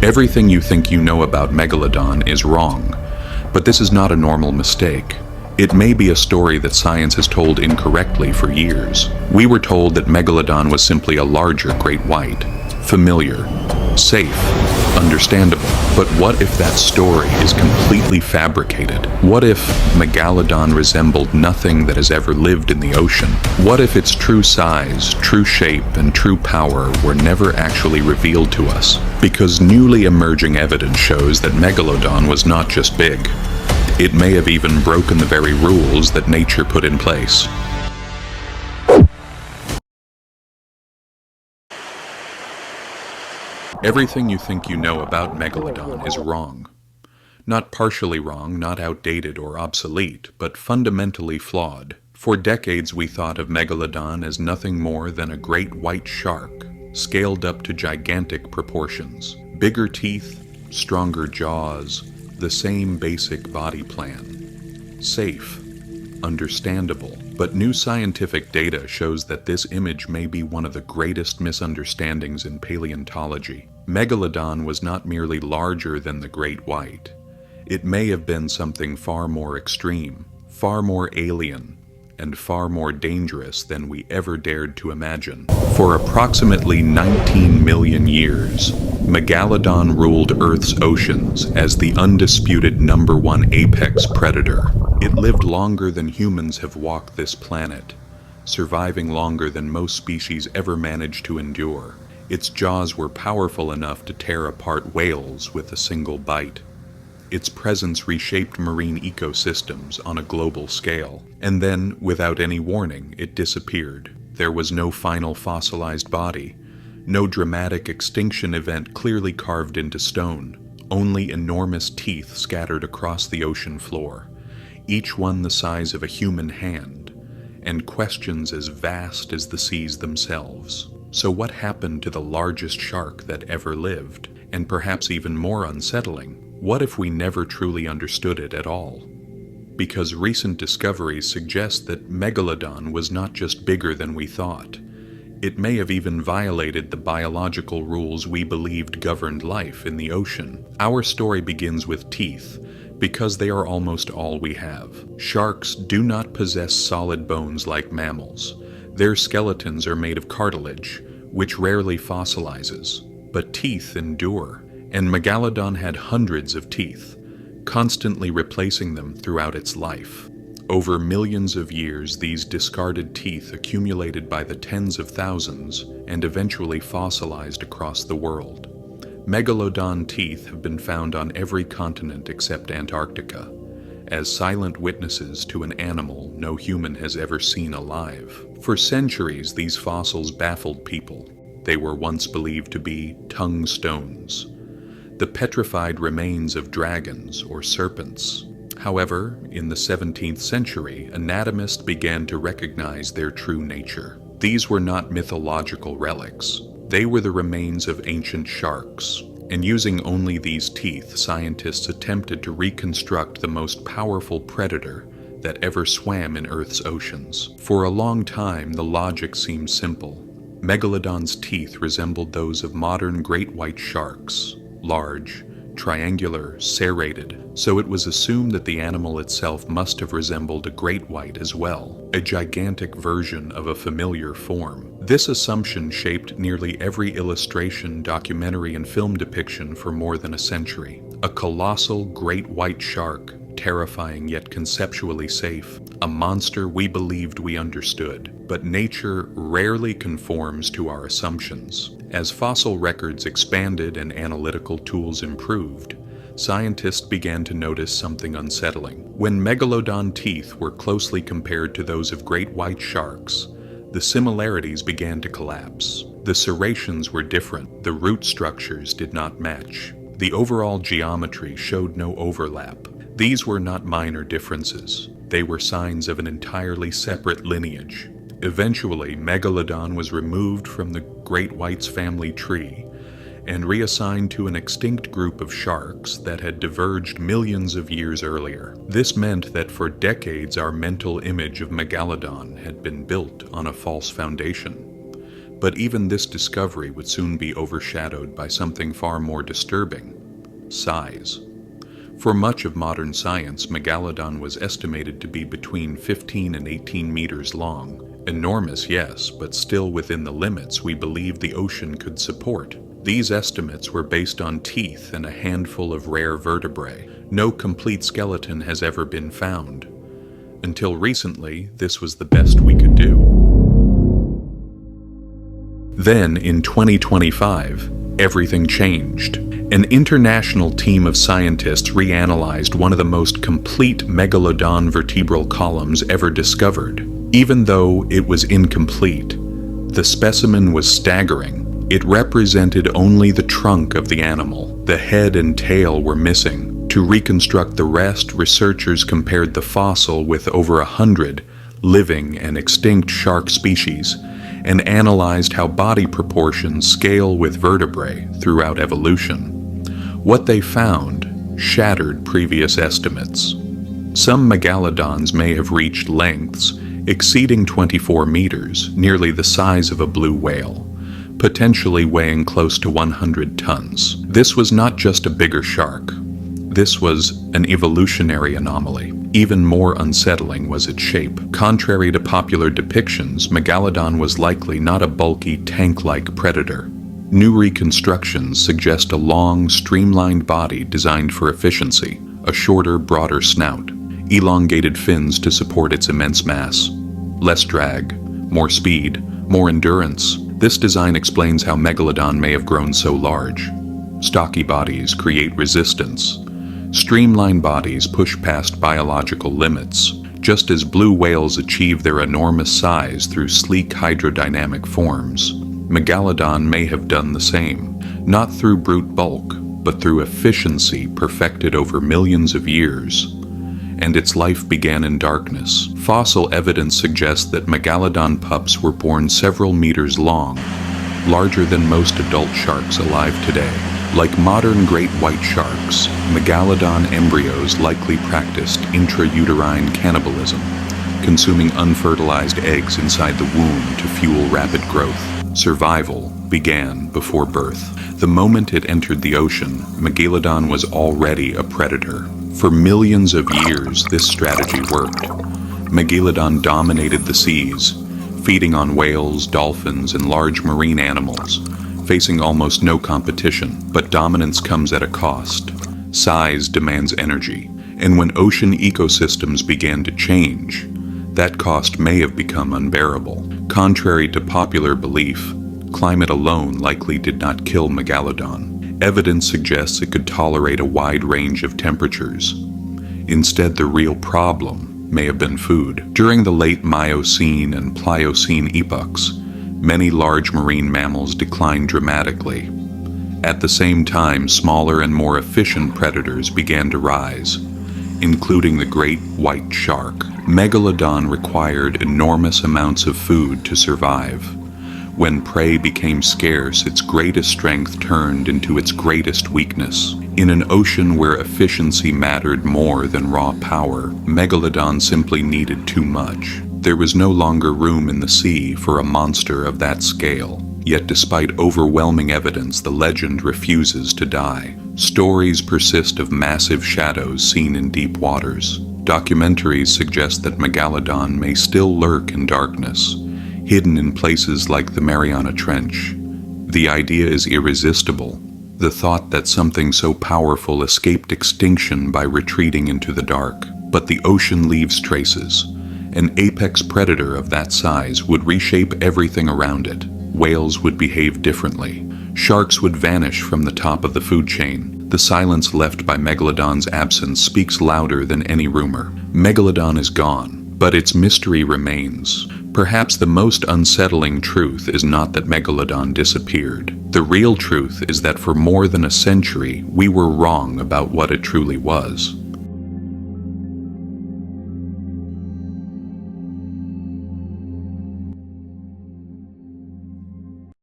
Everything you think you know about Megalodon is wrong, but this is not a normal mistake. It may be a story that science has told incorrectly for years. We were told that Megalodon was simply a larger great white, familiar, safe, understandable. But what if that story is completely fabricated? What if Megalodon resembled nothing that has ever lived in the ocean? What if its true size, true shape, and true power were never actually revealed to us? Because newly emerging evidence shows that Megalodon was not just big. It may have even broken the very rules that nature put in place. Everything you think you know about Megalodon is wrong. Not partially wrong, not outdated or obsolete, but fundamentally flawed. For decades we thought of Megalodon as nothing more than a great white shark, scaled up to gigantic proportions. Bigger teeth, stronger jaws, the same basic body plan. Safe, understandable. But new scientific data shows that this image may be one of the greatest misunderstandings in paleontology. Megalodon was not merely larger than the great white. It may have been something far more extreme, far more alien, and far more dangerous than we ever dared to imagine. For approximately 19 million years, Megalodon ruled Earth's oceans as the undisputed #1 apex predator. It lived longer than humans have walked this planet, surviving longer than most species ever managed to endure. Its jaws were powerful enough to tear apart whales with a single bite. Its presence reshaped marine ecosystems on a global scale. And then, without any warning, it disappeared. There was no final fossilized body, no dramatic extinction event clearly carved into stone, only enormous teeth scattered across the ocean floor, each one the size of a human hand, and questions as vast as the seas themselves. So what happened to the largest shark that ever lived? And perhaps even more unsettling, what if we never truly understood it at all? Because recent discoveries suggest that Megalodon was not just bigger than we thought. It may have even violated the biological rules we believed governed life in the ocean. Our story begins with teeth, because they are almost all we have. Sharks do not possess solid bones like mammals. Their skeletons are made of cartilage, which rarely fossilizes. But teeth endure, and Megalodon had hundreds of teeth, constantly replacing them throughout its life. Over millions of years, these discarded teeth accumulated by the tens of thousands and eventually fossilized across the world. Megalodon teeth have been found on every continent except Antarctica, as silent witnesses to an animal no human has ever seen alive. For centuries, these fossils baffled people. They were once believed to be tongue stones, the petrified remains of dragons or serpents. However, in the 17th century, anatomists began to recognize their true nature. These were not mythological relics. They were the remains of ancient sharks, and using only these teeth, scientists attempted to reconstruct the most powerful predator that ever swam in Earth's oceans. For a long time, the logic seemed simple. Megalodon's teeth resembled those of modern great white sharks, large, triangular, serrated, so it was assumed that the animal itself must have resembled a great white as well, a gigantic version of a familiar form. This assumption shaped nearly every illustration, documentary, and film depiction for more than a century. A colossal great white shark, terrifying yet conceptually safe, a monster we believed we understood. But nature rarely conforms to our assumptions. As fossil records expanded and analytical tools improved, scientists began to notice something unsettling. When Megalodon teeth were closely compared to those of great white sharks, the similarities began to collapse. The serrations were different, the root structures did not match. The overall geometry showed no overlap. These were not minor differences. They were signs of an entirely separate lineage. Eventually, Megalodon was removed from the great white's family tree and reassigned to an extinct group of sharks that had diverged millions of years earlier. This meant that for decades our mental image of Megalodon had been built on a false foundation. But even this discovery would soon be overshadowed by something far more disturbing: size. For much of modern science, Megalodon was estimated to be between 15 and 18 meters long. Enormous, yes, but still within the limits we believed the ocean could support. These estimates were based on teeth and a handful of rare vertebrae. No complete skeleton has ever been found. Until recently, this was the best we could do. Then, in 2025, everything changed. An international team of scientists reanalyzed one of the most complete Megalodon vertebral columns ever discovered. Even though it was incomplete, the specimen was staggering. It represented only the trunk of the animal. The head and tail were missing. To reconstruct the rest, researchers compared the fossil with over 100 living and extinct shark species and analyzed how body proportions scale with vertebrae throughout evolution. What they found shattered previous estimates. Some megalodons may have reached lengths exceeding 24 meters, nearly the size of a blue whale, potentially weighing close to 100 tons. This was not just a bigger shark. This was an evolutionary anomaly. Even more unsettling was its shape. Contrary to popular depictions, Megalodon was likely not a bulky, tank-like predator. New reconstructions suggest a long, streamlined body designed for efficiency, a shorter, broader snout, elongated fins to support its immense mass, less drag, more speed, more endurance. This design explains how Megalodon may have grown so large. Stocky bodies create resistance. Streamlined bodies push past biological limits, just as blue whales achieve their enormous size through sleek hydrodynamic forms. Megalodon may have done the same, not through brute bulk, but through efficiency perfected over millions of years. And its life began in darkness. Fossil evidence suggests that Megalodon pups were born several meters long, larger than most adult sharks alive today. Like modern great white sharks, Megalodon embryos likely practiced intrauterine cannibalism, consuming unfertilized eggs inside the womb to fuel rapid growth. Survival began before birth. The moment it entered the ocean, Megalodon was already a predator. For millions of years, this strategy worked. Megalodon dominated the seas, feeding on whales, dolphins, and large marine animals, facing almost no competition. But dominance comes at a cost. Size demands energy, and when ocean ecosystems began to change, that cost may have become unbearable. Contrary to popular belief, climate alone likely did not kill Megalodon. Evidence suggests it could tolerate a wide range of temperatures. Instead, the real problem may have been food. During the late Miocene and Pliocene epochs, many large marine mammals declined dramatically. At the same time, smaller and more efficient predators began to rise, including the great white shark. Megalodon required enormous amounts of food to survive. When prey became scarce, its greatest strength turned into its greatest weakness. In an ocean where efficiency mattered more than raw power, Megalodon simply needed too much. There was no longer room in the sea for a monster of that scale. Yet despite overwhelming evidence, the legend refuses to die. Stories persist of massive shadows seen in deep waters. Documentaries suggest that Megalodon may still lurk in darkness, hidden in places like the Mariana Trench. The idea is irresistible. The thought that something so powerful escaped extinction by retreating into the dark. But the ocean leaves traces. An apex predator of that size would reshape everything around it. Whales would behave differently. Sharks would vanish from the top of the food chain. The silence left by Megalodon's absence speaks louder than any rumor. Megalodon is gone, but its mystery remains. Perhaps the most unsettling truth is not that Megalodon disappeared. The real truth is that for more than a century, we were wrong about what it truly was.